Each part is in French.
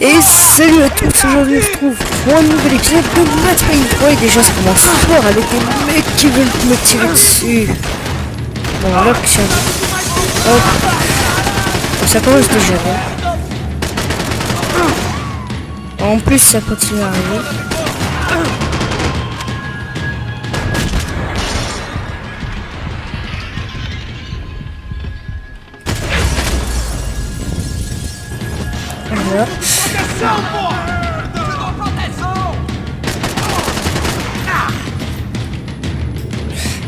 Et salut à tous, aujourd'hui on se retrouve pour un nouvel épisode de Max Payne. Ouais, déjà ça commence fort avec des mecs qui veulent me tirer dessus. Bon, là, tiens. Hop. Ça commence déjà. En plus, ça continue à arriver. Voilà.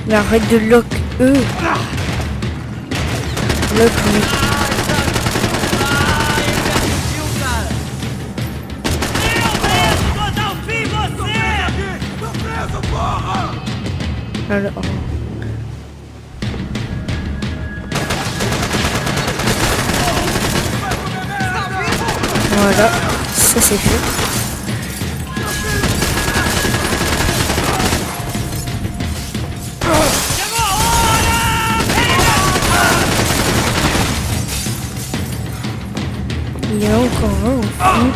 Mais arrête de lock eux. Lock lui. Alors. Voilà, ça c'est fait. Il y a encore un au fond.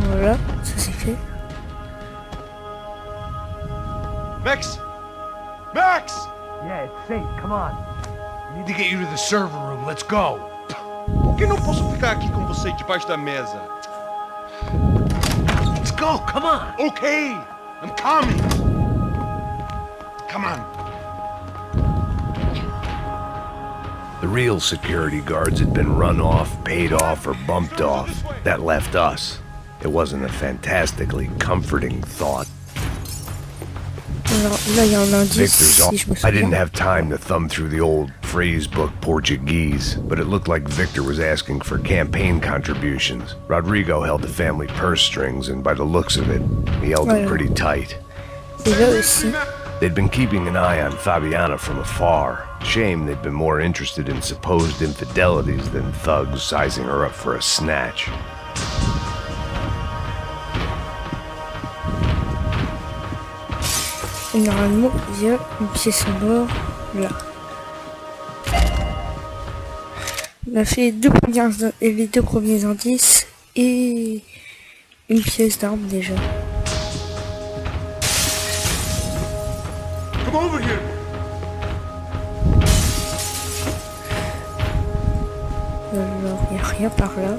Voilà, ça c'est fait. Max! Max! Yeah, it's safe. Come on. I need to get you to the server room. Let's go. Por que não posso ficar aqui com você debaixo da mesa? Let's go. Come on. Okay, I'm coming. Come on. The real security guards had been run off, paid off, or bumped off. That left us. It wasn't a fantastically comforting thought. Alors là il y a un indice. Victor's Si je me I didn't souviens. have time to thumb through the old phrase book Portuguese, but it looked like Victor was asking for campaign contributions. Rodrigo held the family purse strings, and by the looks of it, he held them pretty tight. Et là aussi. They'd been keeping an eye on Fabiana from afar. Shame they'd been more interested in supposed infidelities than thugs sizing her up for a snatch. Et normalement il y a une pièce en or là. On a fait les deux premiers indices et une pièce d'arme déjà. Come over here. Alors il n'y a rien par là.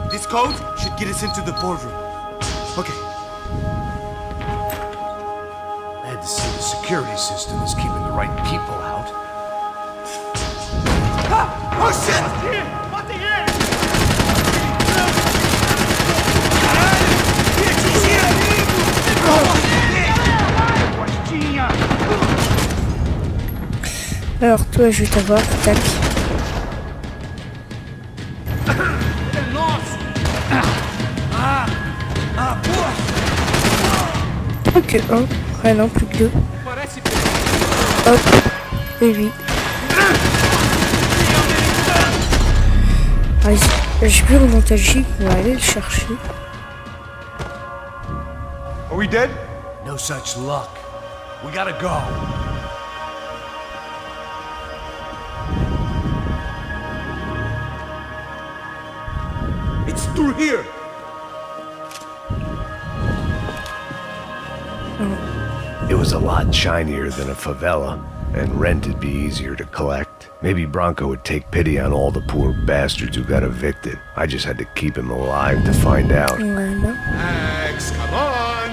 This code should get us into the boardroom. Okay. I had to see the security system is keeping the right people out. Oh shit! What the heck? Alors toi je vais t'avoir, tac. Plus que un, ouais non plus que deux. Hop, et lui. Ah, j'ai plus mon montage, on va aller le chercher. Are we dead? No such luck. We gotta go. It's through here. It was a lot shinier than a favela, and rent'd be easier to collect. Maybe Bronco would take pity on all the poor bastards who got evicted. I just had to keep him alive to find out. Voilà. Max, come on.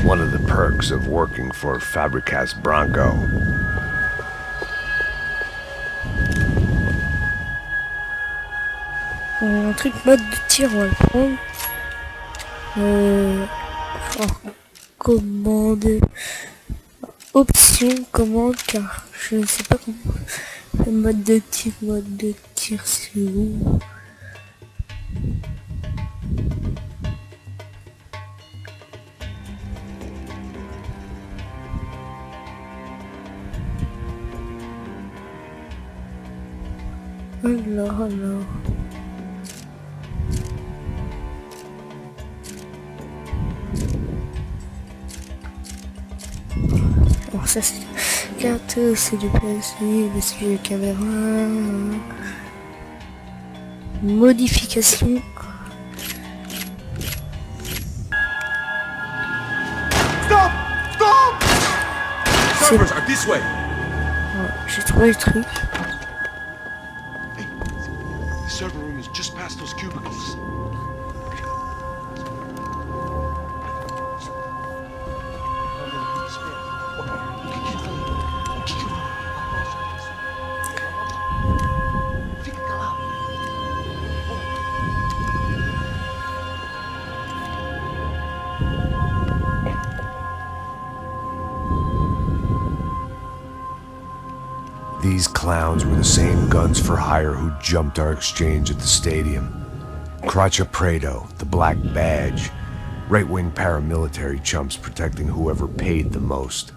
One of the perks of working for Fabricas Bronco. Un truc mode de tir, on va le prendre. Commande. Option, commande, car je ne sais pas comment. Le mode de tir, c'est où? Alors. Alors ça c'est carte, c'est du plastique, c'est du caméra. Modification. Stop! Stop! C'est bon. are this way. J'ai trouvé le truc. Hey, the server room is just past those cubicles. These clowns were the same guns for hire who jumped our exchange at the stadium. Craccia Prado, the Black Badge. Right-wing paramilitary chumps protecting whoever paid the most.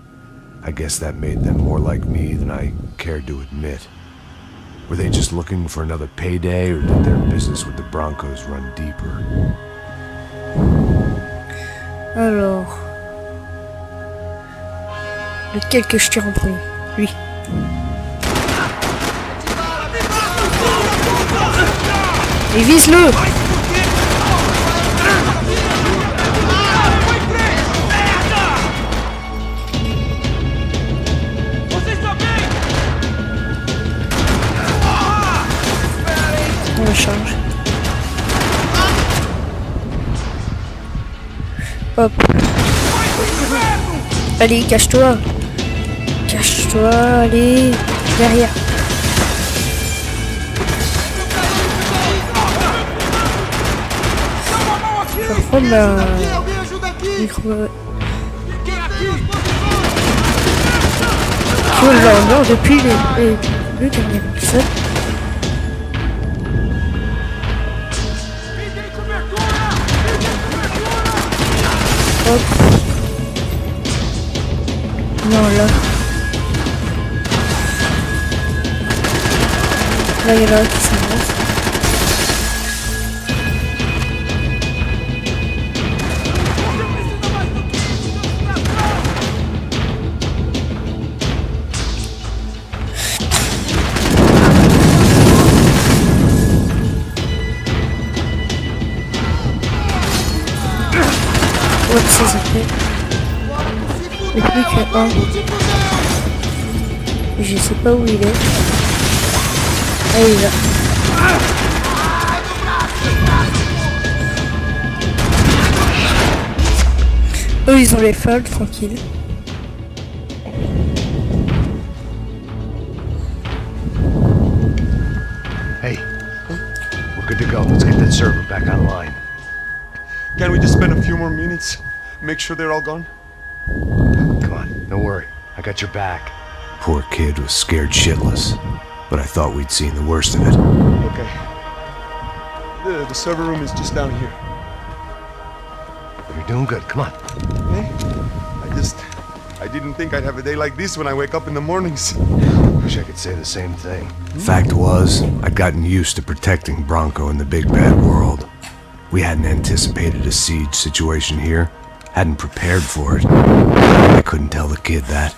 I guess that made them more like me than I cared to admit. Were they just looking for another payday, or did their business with the Broncos run deeper? Alors. Lequel que je tire en premier? Lui. Et vise-le! On le charge. Hop. Allez, cache-toi. Cache-toi, allez. Derrière. Je vais reprendre la micro. Je l'ai en or depuis le dernier épisode. Hop. Non, là. Là, il y en a un qui s'avance. Ouais, ça fait. Et plus qu'un. Je sais pas où il est. Ah, il est là. Eux, ils ont les folles, tranquille. Hey, we're good to go. Let's get that server back online. Can we just spend a few more minutes? Make sure they're all gone? Come on, don't worry. I got your back. Poor kid was scared shitless, but I thought we'd seen the worst of it. Okay. The server room is just down here. You're doing good. Come on. Hey, I didn't think I'd have a day like this when I wake up in the mornings. Wish I could say the same thing. Fact was, I'd gotten used to protecting Bronco in the big bad world. We hadn't anticipated a siege situation here. Hadn't prepared for it. I couldn't tell the kid that.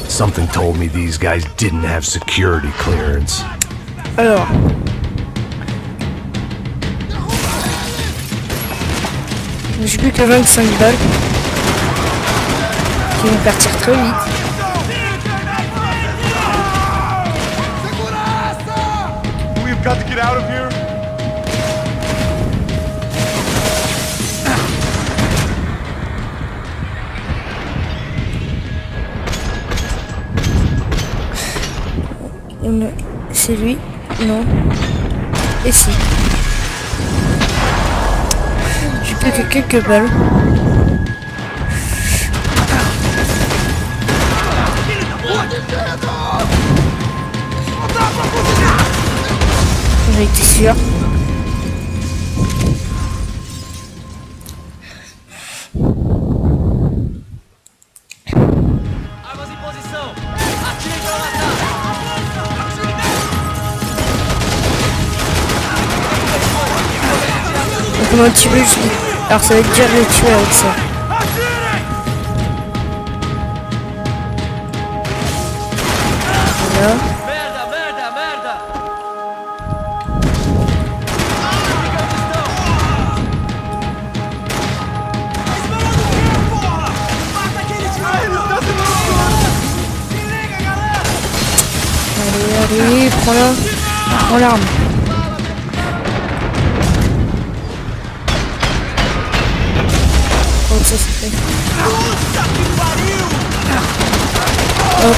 Something told me these guys didn't have security clearance. Alors. J'ai plus que 25 balles. Qui vont partir très vite. We've got to get out of here. C'est lui? Non. Et si. J'ai plus que quelques balles. J'en étais sûr. Armas em posição! comment tirer, je dis. Alors ça va être dur de le tuer avec ça. Voilà. Allez, prends-la. Prends l'arme. Oh, ça c'est fait. Hop.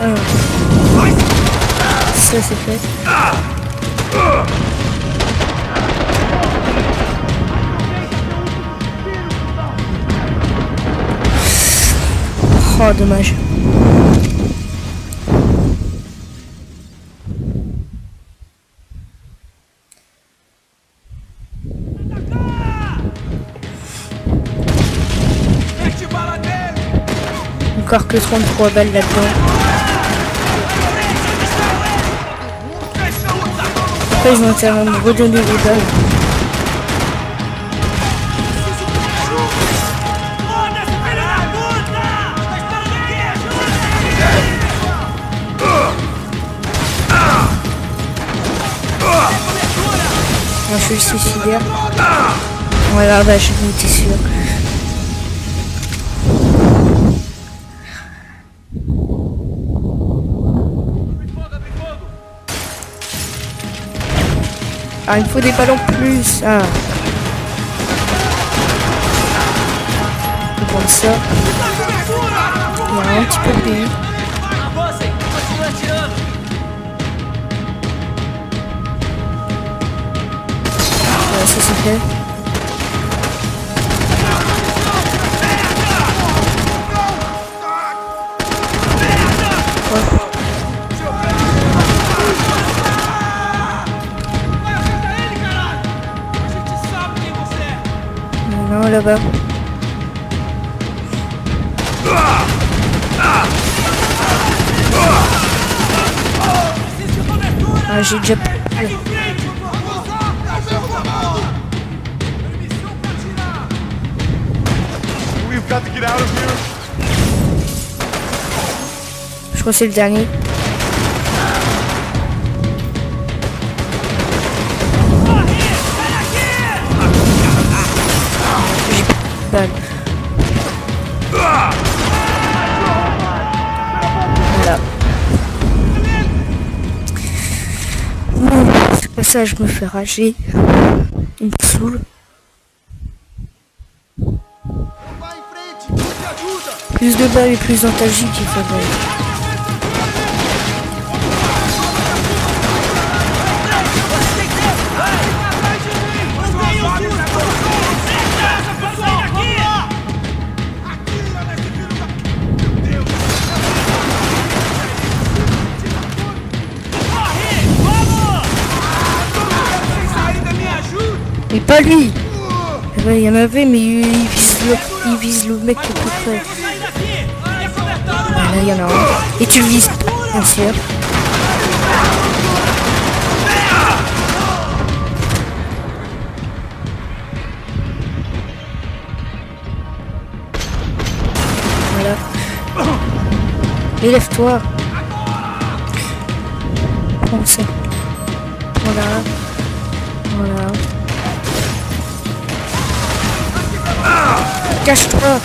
Alors. Ça c'est fait. Oh, dommage. Encore que 33 balles là-dedans. Après, je vais entièrement me redonner des balles. Moi, je suis suicidaire. Voilà, bah, je m'étais sûr. Ah, il me faut des balles en plus. Ah. Je vais prendre ça. Il y a un petit peu de pays. Voilà, ça c'est fait. Ouais. Non, là-bas. Ah, j'ai déjà... We've got to get out of here. Je crois que c'est le dernier. Voilà. Bon, ce passage me fait rager. Il me saoule. Plus de balles et plus d'antalgiques qu'il faudrait. Mais pas lui. Il y en avait, mais il vise le mec le plus près. Là, il y en a un. Et tu le vises, bien sûr. Voilà. Élève-toi. Prends ça. Voilà. Voilà. Cache-toi.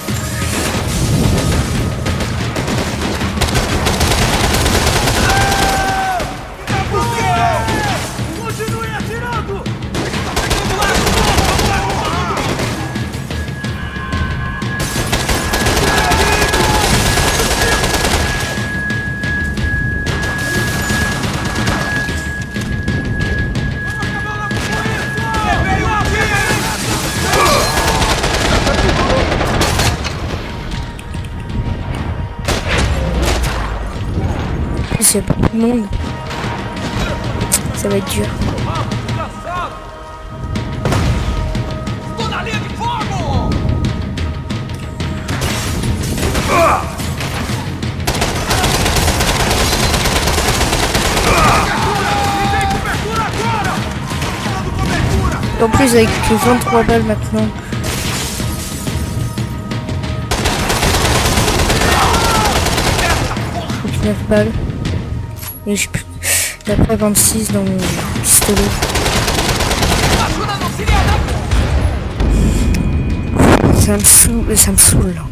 Il y a beaucoup de monde. Ça va être dur. En plus avec 23 balles maintenant. 9 balles. Et j'ai plus. Il n'y a pas 26 dans mon pistolet. Ça me saoule là.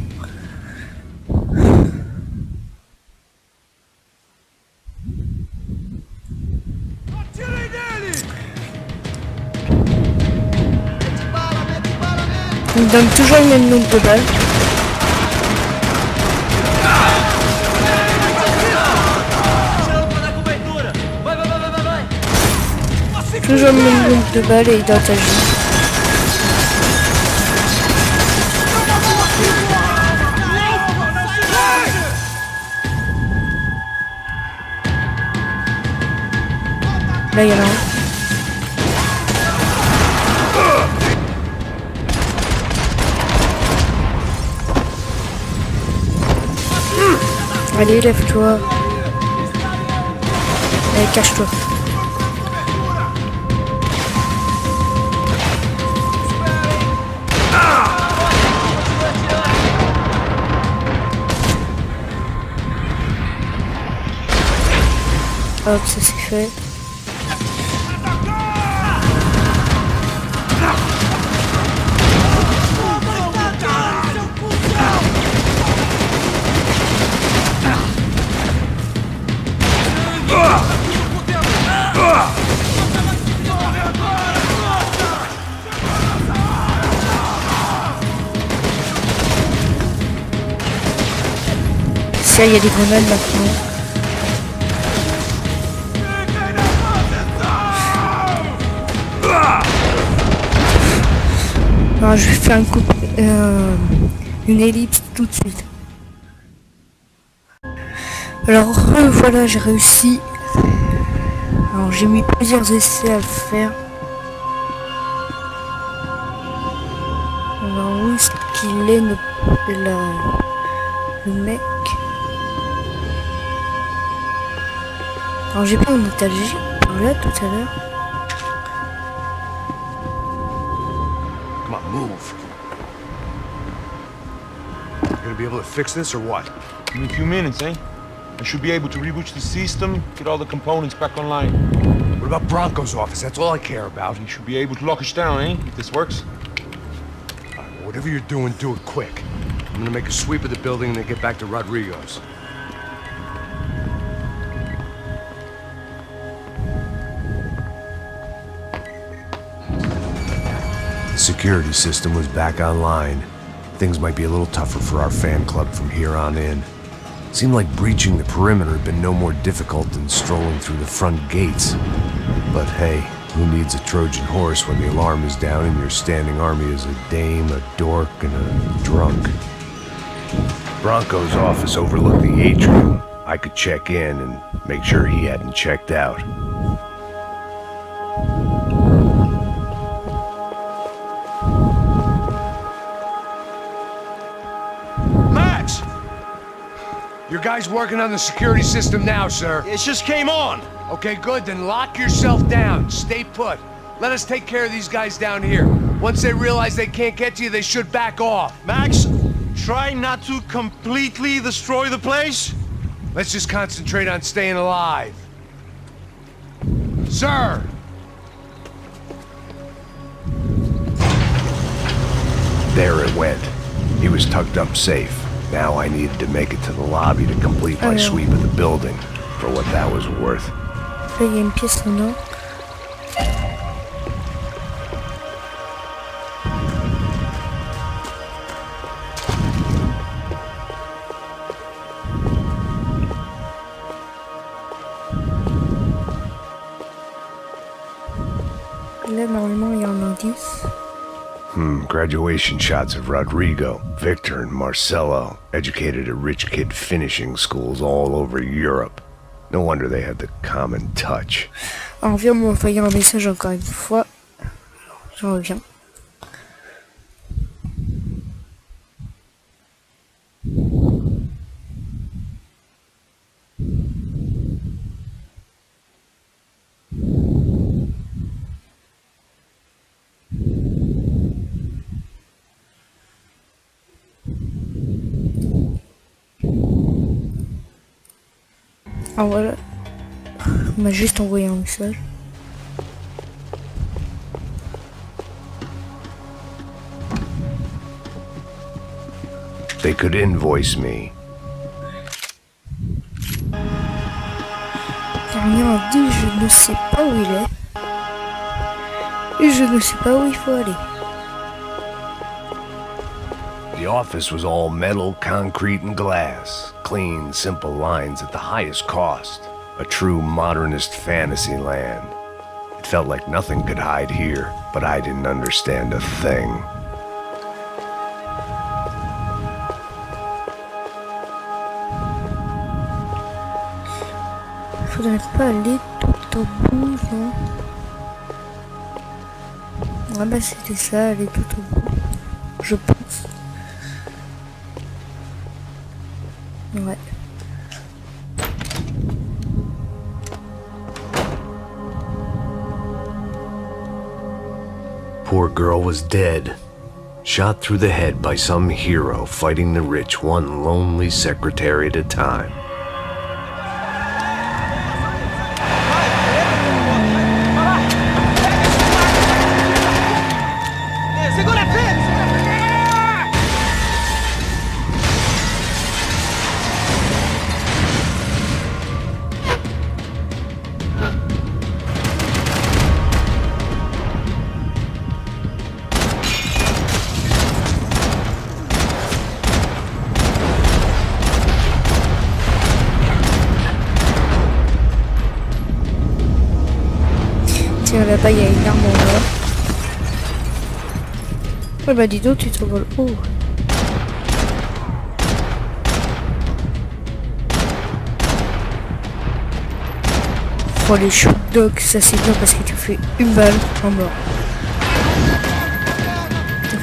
Il me donne toujours le même nombre de balles. Toujours le même nombre de balles et il doit agir. Là il y en a un. Allez, lève-toi. Allez, cache-toi. Hop, ça c'est fait. Ça, il y a des grenades maintenant. Alors, je vais faire une ellipse tout de suite. Alors voilà, j'ai réussi. Alors j'ai mis plusieurs essais à le faire. Alors où est-ce qu'il est le mec? Alors j'ai pas en nostalgie par là tout à l'heure. Come on, move. You gonna be able to fix this or what? In a few minutes, eh? I should be able to reboot the system, get all the components back online. What about Bronco's office? That's all I care about. You should be able to lock us down, eh? If this works. All right, well, whatever you're doing, do it quick. I'm gonna make a sweep of the building and then get back to Rodrigo's. The security system was back online. Things might be a little tougher for our fan club from here on in. Seemed like breaching the perimeter had been no more difficult than strolling through the front gates. But hey, who needs a Trojan horse when the alarm is down and your standing army is a dame, a dork, and a drunk? Bronco's office overlooked the atrium. I could check in and make sure he hadn't checked out. Max! Your guy's working on the security system now, sir. It just came on! Okay, good, then lock yourself down. Stay put. Let us take care of these guys down here. Once they realize they can't get to you, they should back off. Max, try not to completely destroy the place. Let's just concentrate on staying alive. Sir! There it went. He was tucked up safe. Now I needed to make it to the lobby to complete my sweep of the building, for what that was worth. Là, il y a une pièce en or. Là, normalement, il y a un indice. Graduation shots of Rodrigo, Victor, and Marcelo, educated at rich kid finishing schools all over Europe. No wonder they had the common touch. On vient de m'envoyer un message encore une fois. J'en reviens. Ah voilà. On m'a juste envoyé un message. They could invoice me. Dernier dit je ne sais pas où il est. Et je ne sais pas où il faut aller. The office was all metal, concrete, and glass. Clean, simple lines at the highest cost. A true modernist fantasy land. It felt like nothing could hide here, but I didn't understand a thing. Faudrait pas aller tout au bout, non? Ah bah c'était ça, aller tout au bout. Je pense. Ouais. Poor girl was dead. Shot through the head by some hero fighting the rich one lonely secretary at a time. Tiens, là-bas il y a une arme en or. Ouais bah dis donc tu t'envoles haut. Oh les shoot dogs, ça c'est bien parce que tu fais une balle en mort.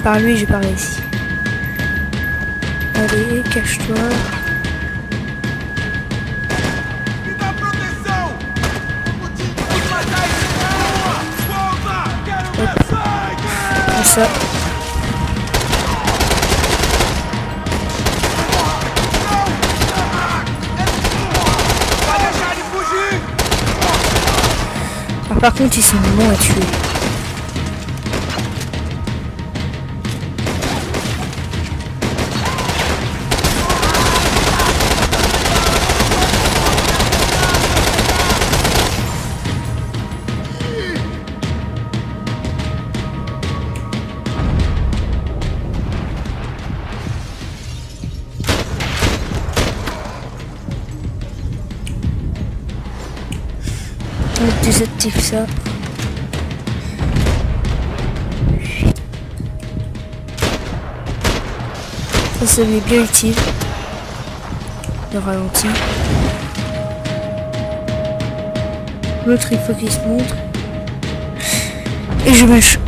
Par lui j'ai pas réussi. Allez, cache-toi. Comme ça. Ah, par contre ils sont longs à tuer. On désactive ça. Ça m'est bien utile. Le ralenti. L'autre il faut qu'il se montre. Et je mets ça.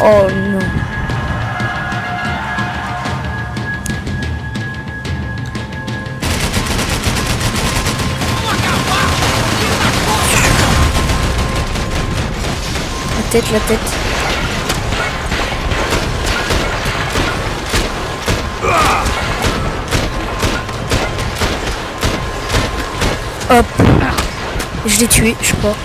Oh non. La tête. Hop. Je l'ai tué, je crois.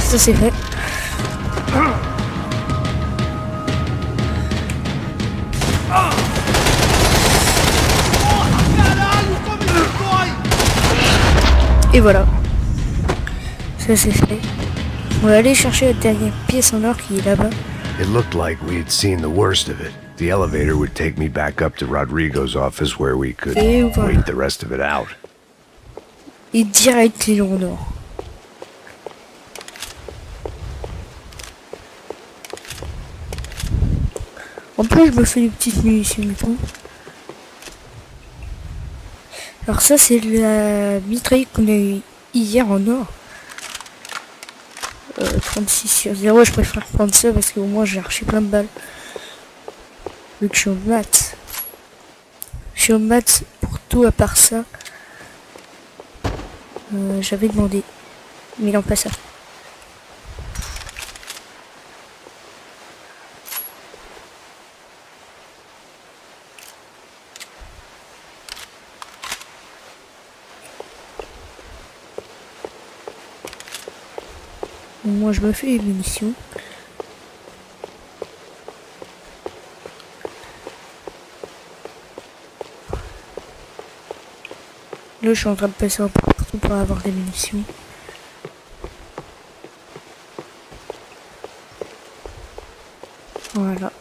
Ça c'est fait. Et voilà. Ça c'est fait. On va aller chercher la dernière pièce en or qui est là-bas. It looked like we had seen the worst of it. The elevator would take me back up to Rodrigo's office where we could Et voilà. wait the rest of it out. Et direct les en or. En plus je me fais des petites munitions et tout. Alors ça c'est la mitraillette qu'on a eu hier en or. 36/0, je préfère prendre ça parce qu'au moins j'ai archi plein de balles. Vu que je suis en maths. Je Je suis au max pour tout à part ça. J'avais demandé, mais non pas ça. Moi je me fais les munitions. Là je suis en train de passer un peu partout pour avoir des munitions. Voilà.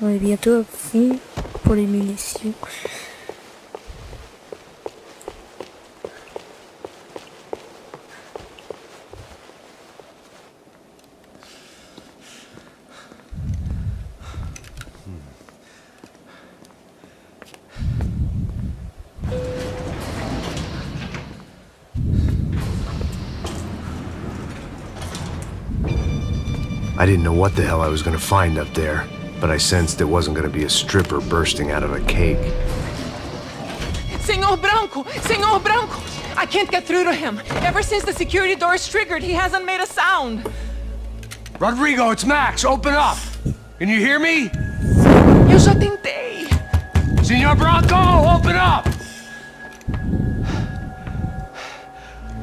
On est bientôt à fond pour les munitions. I didn't know what the hell I was gonna find up there, but I sensed it wasn't gonna be a stripper bursting out of a cake. Senor Branco! Senor Branco! I can't get through to him. Ever since the security door is triggered, he hasn't made a sound. Rodrigo, it's Max. Open up. Can you hear me? Eu já tentei. Senor Branco, open up!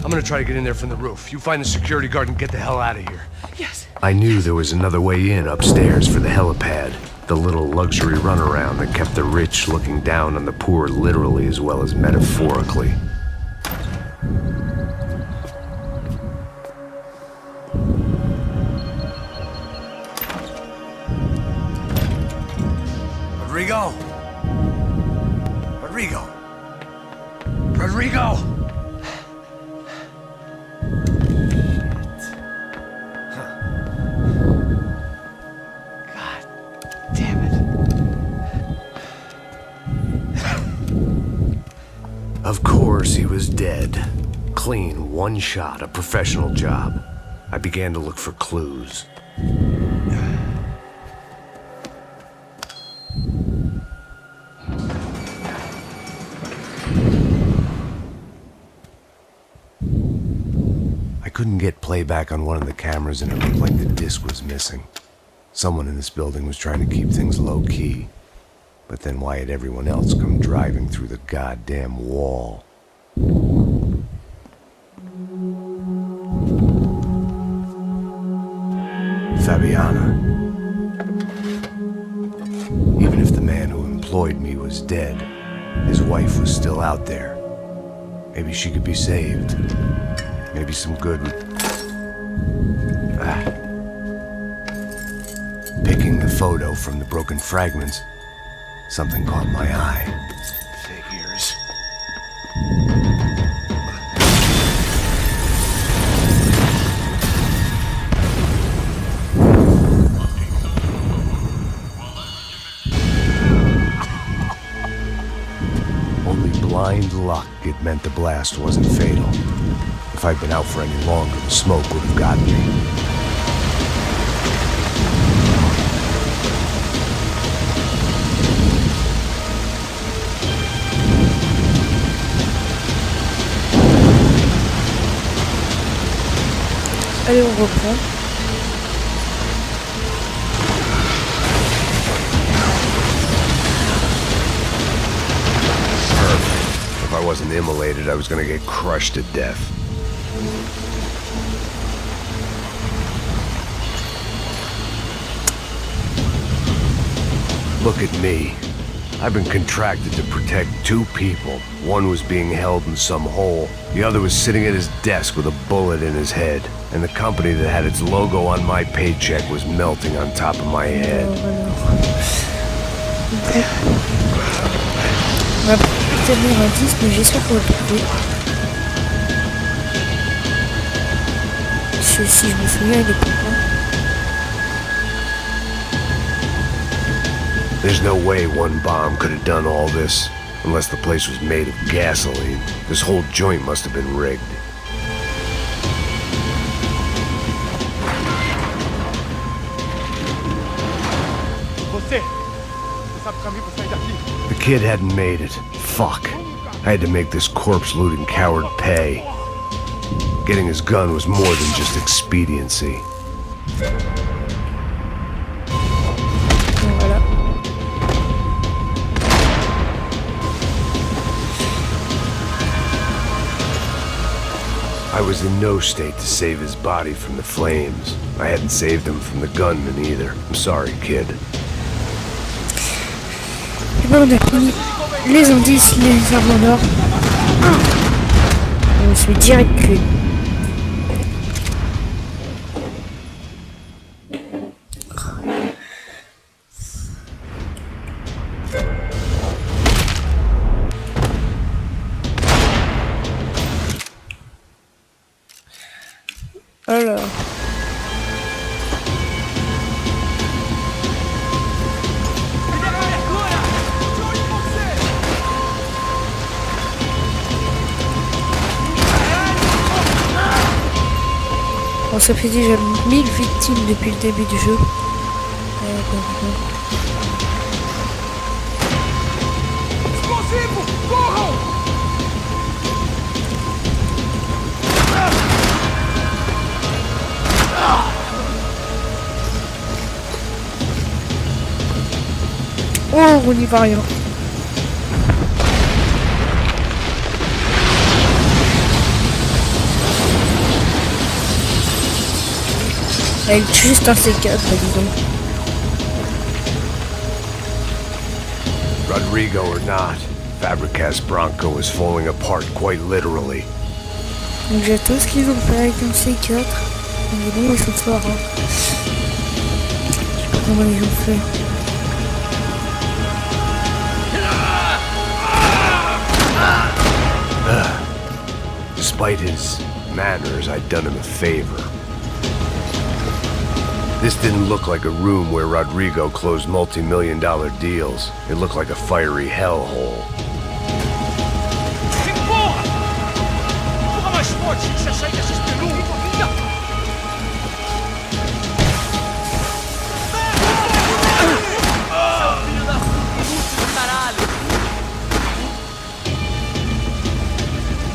I'm gonna try to get in there from the roof. You find the security guard and get the hell out of here. Yes. I knew there was another way in upstairs for the helipad, the little luxury runaround that kept the rich looking down on the poor literally as well as metaphorically. Rodrigo? Rodrigo? Rodrigo? Of course, he was dead. Clean, one shot, a professional job. I began to look for clues. I couldn't get playback on one of the cameras and it looked like the disc was missing. Someone in this building was trying to keep things low-key. But then why had everyone else come driving through the goddamn wall? Fabiana. Even if the man who employed me was dead, his wife was still out there. Maybe she could be saved. Maybe some good would... Picking the photo from the broken fragments, something caught my eye. Figures. Only blind luck it meant the blast wasn't fatal. If I'd been out for any longer, the smoke would have gotten me. Allez, on reprend. Perfect. If I wasn't immolated, I was gonna get crushed to death. Look at me. I've been contracted to protect two people. One was being held in some hole. The other was sitting at his desk with a bullet in his head. And the company that had its logo on my paycheck was melting on top of my head. On va peut-être un indice, mais j'espère qu'on va le trouver. Si je me souviens, il est pas là. There's no way one bomb could have done all this, unless the place was made of gasoline. This whole joint must have been rigged. Você daqui. The kid hadn't made it. Fuck. I had to make this corpse-looting coward pay. Getting his gun was more than just expediency. Voilà. I was in no state to save his body from the flames. I hadn't saved him from the gunman either. I'm sorry, kid. Et bon, on a fini les indices, les armes d'or. On se fait direct tuer. Alors. Bon, ça fait déjà 1000 victimes depuis le début du jeu. Oh, on n'y va rien. Avec juste un C4, disons. Rodrigo or not, Fabricas Bronco is falling apart quite literally. Donc j'attends ce qu'ils ont fait avec un C4. Mais bon, ils sont forts. Hein. Je sais pas comment ils ont fait. Despite his manners, I'd done him a favor. This didn't look like a room where Rodrigo closed multi-million-dollar deals. It looked like a fiery hellhole.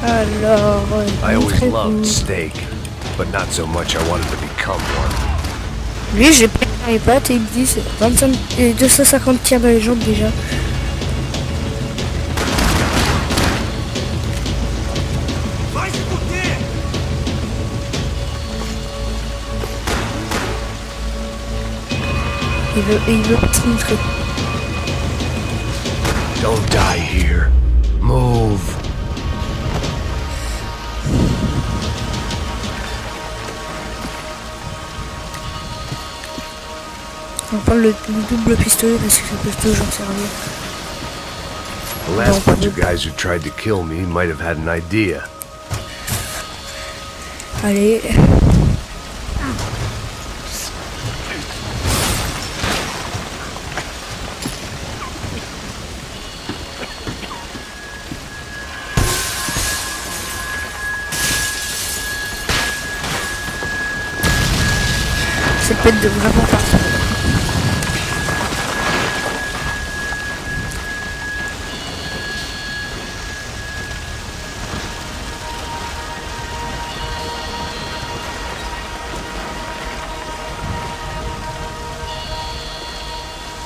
Alors, I always loved steak, but not so much I wanted to become one. lui, j'ai pris les pattes et il me dit c'est 25 et 250 tirs dans les jambes déjà. Il veut pas se montrer. Don't die here. Move. On prend le double pistolet parce que ça peut toujours servir. The last bunch of guys who tried to kill me might have had an idea. Allez. C'est peut-être de vraiment partir.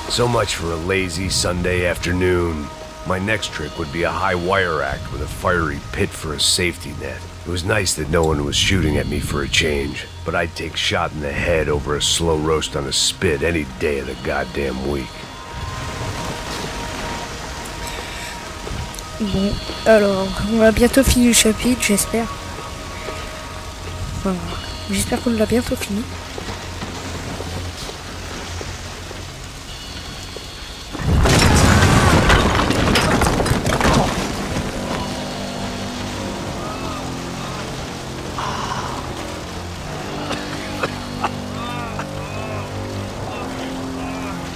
So much for a lazy Sunday afternoon. My next trick would be a high wire act with a fiery pit for a safety net. It was nice that no one was shooting at me for a change, but I'd take shot in the head over a slow roast on a spit any day of the goddamn week. Bon, alors, on a bientôt fini le chapitre, j'espère. Enfin, j'espère qu'on l'a bientôt fini.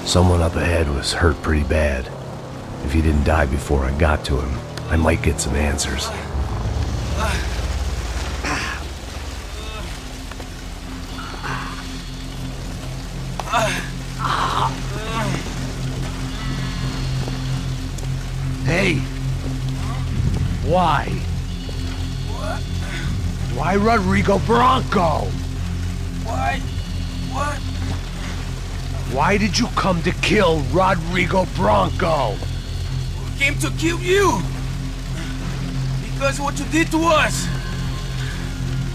Someone up ahead was hurt pretty bad. If he didn't die before I got to him, I might get some answers. Why? Why Rodrigo Bronco? Why? What? Why did you come to kill Rodrigo Bronco? We came to kill you. Because of what you did to us.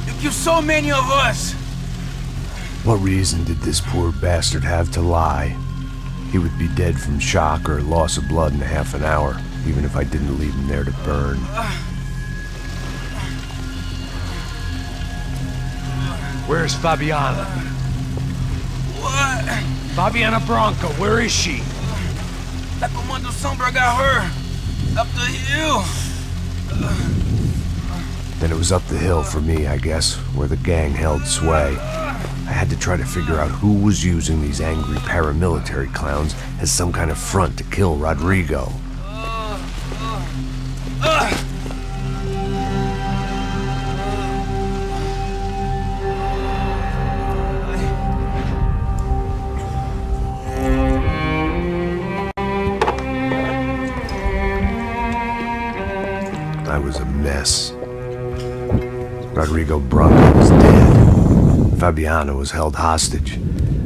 You killed so many of us. What reason did this poor bastard have to lie? He would be dead from shock or loss of blood in half an hour, even if I didn't leave him there to burn. Where's Fabiana? What? Fabiana Bronco, where is she? That Comando Sombra got her. Up the hill. Then it was up the hill for me, I guess, where the gang held sway. I had to try to figure out who was using these angry paramilitary clowns as some kind of front to kill Rodrigo. I was a mess. Rodrigo Bronco was dead. Fabiana was held hostage.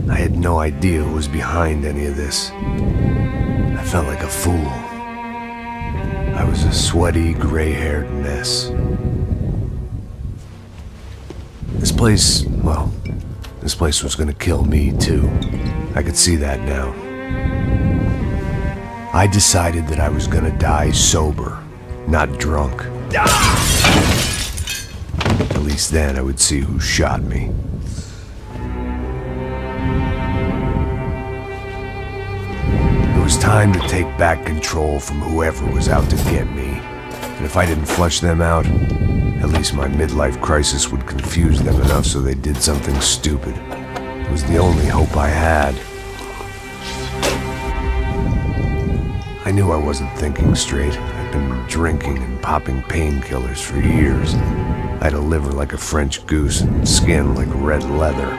I had no idea who was behind any of this. I felt like a fool. I was a sweaty, gray-haired mess. This place was gonna kill me too. I could see that now. I decided that I was gonna die sober, not drunk. At least then I would see who shot me. It was time to take back control from whoever was out to get me. And if I didn't flush them out, at least my midlife crisis would confuse them enough so they did something stupid. It was the only hope I had. I knew I wasn't thinking straight. I'd been drinking and popping painkillers for years. I had a liver like a French goose and skin like red leather.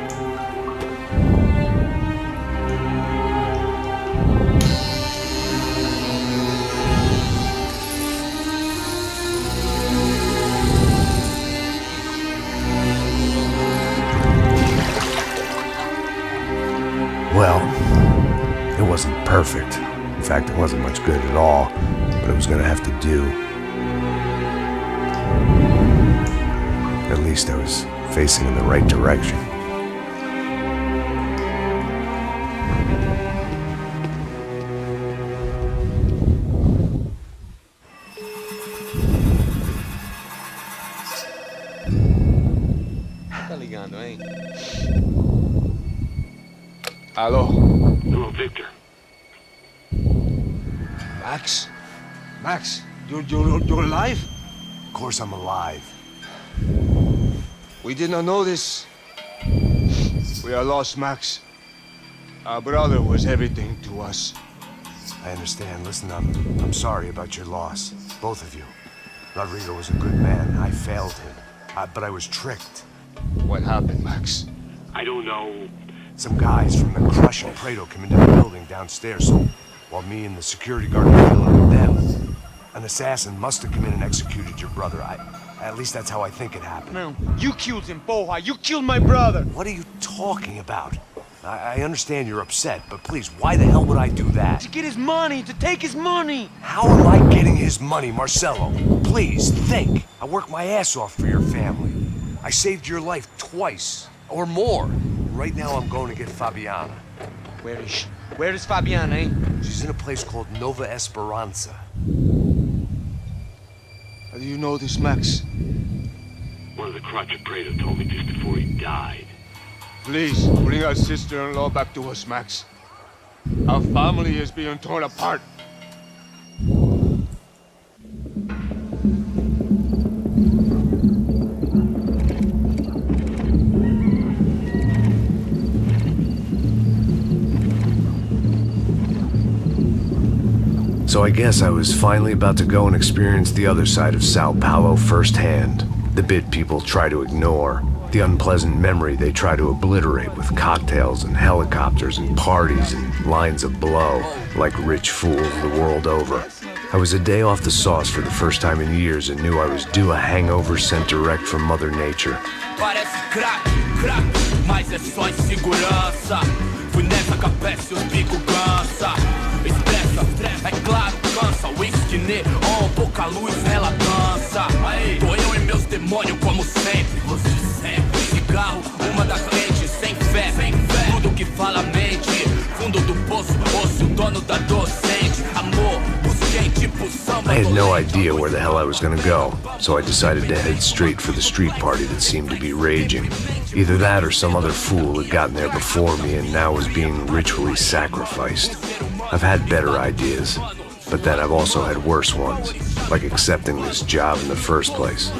Well, it wasn't perfect. In fact, it wasn't much good at all, but it was gonna have to do. At least I was facing in the right direction. Tá ligando, hein? Alô? Hello, Victor. Max? Max, you're alive? Of course I'm alive. We did not know this. We are lost, Max. Our brother was everything to us. I understand. Listen, I'm sorry about your loss. Both of you. Rodrigo was a good man. I failed him. But I was tricked. What happened, Max? I don't know. Some guys from the Crush and Prado came into the building downstairs, so while me and the security guard were dealing with them, an assassin must have come in and executed your brother. At least that's how I think it happened. No, you killed him, Boha. You killed my brother. What are you talking about? I understand you're upset, but please, why the hell would I do that? To get his money, to take his money. How am I getting his money, Marcelo? Please, think. I worked my ass off for your family. I saved your life twice, or more. Right now I'm going to get Fabiana. Where is she? Where is Fabiana, eh? She's in a place called Nova Esperanza. How do you know this, Max? One of the Crotch and Prado told me just before he died. Please, bring our sister-in-law back to us, Max. Our family is being torn apart. So I guess I was finally about to go and experience the other side of Sao Paulo firsthand. The bit people try to ignore. The unpleasant memory they try to obliterate with cocktails and helicopters and parties and lines of blow, like rich fools the world over. I was a day off the sauce for the first time in years and knew I was due a hangover sent direct from Mother Nature. Parece crack, crack, mas é só insegurança. Fui nessa cabeça e os bico cansa. Estressa, é claro, cansa. Whisky neon, pouca luz, ela dança. Tô eu e meus demônios como sempre. Você sempre. Cigarro, uma das lentes, sem fé. Tudo que fala mente. Fundo do poço, osso, dono da docente. Amor, busquei tipo samba. I had no idea where the hell I was gonna go, so I decided to head straight for the street party that seemed to be raging. Either that or some other fool had gotten there before me and now was being ritually sacrificed. I've had better ideas, but then I've also had worse ones, like accepting this job in the first place.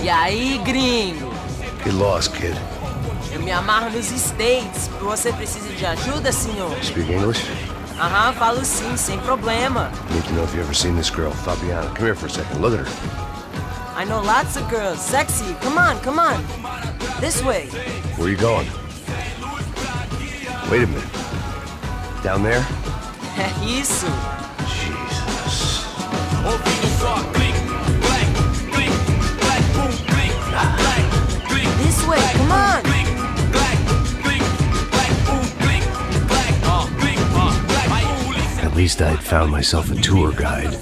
E aí, gringo? Get lost, kid. Eu me amarro nos States. Você precisa de ajuda, senhor? Speak English? Aham, falo sim, sem problema. Need to know if you ever seen this girl, Fabiana. Come here for a second. Look at her. I know lots of girls. Sexy. Come on, come on. This way. Where are you going? Wait a minute. Down there? É isso. Jesus. This way, come on. At least I had found myself a tour guide.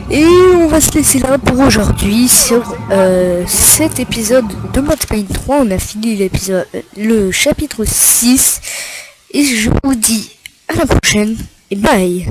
Et on va se laisser là pour aujourd'hui sur cet épisode de Max Payne 3. On a fini le chapitre 6 et je vous dis à la prochaine et bye.